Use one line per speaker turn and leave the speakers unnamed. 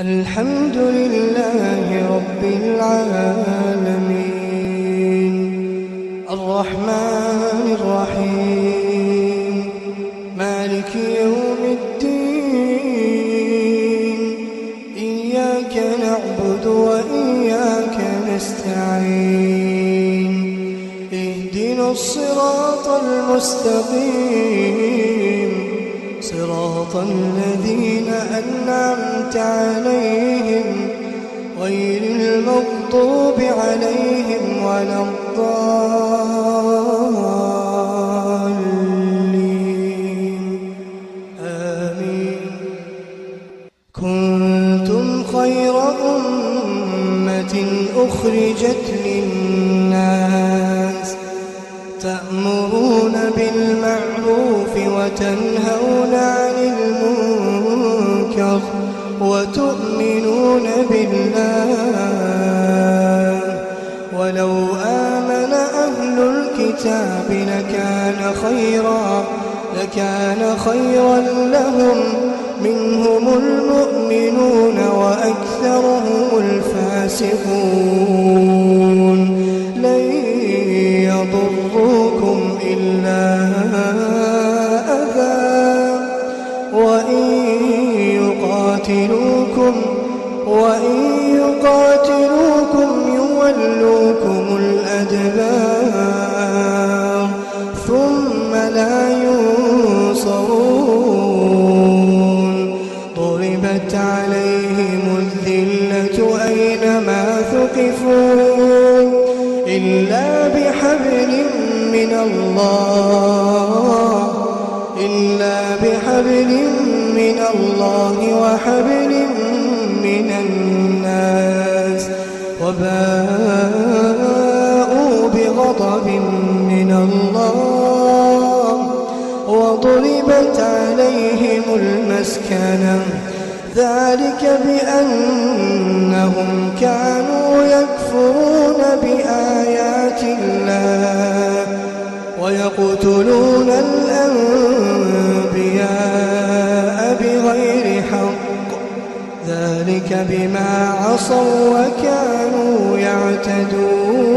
الحمد لله رب العالمين الرحمن الرحيم مالك يوم الدين إياك نعبد وإياك نستعين اهدنا الصراط المستقيم صراط الذين أنعمت عليهم غير المغضوب عليهم ولا الضالين آمين. كنتم خير أمة أخرجت للناس تأمرون بالمعروف وتنهون عن المنكر وتؤمنون بالله ولو آمن أهل الكتاب لكان خيرا لهم منهم المؤمنون وأكثرهم الفاسقون لن يضروكم إلا أذى وإن يقاتلوكم يولوكم الأدبار ثم لا ينصرون ضربت عليهم الذلة أينما ثقفوا إلا بحبل من الله وحبل من الناس وباءوا بغضب من الله وضربت عليهم المسكنة ذلك بأنهم كانوا يكفرون بآيات الله ويقتلون الأنبياء بغير حق ذلك بما عصوا وكانوا يعتدون.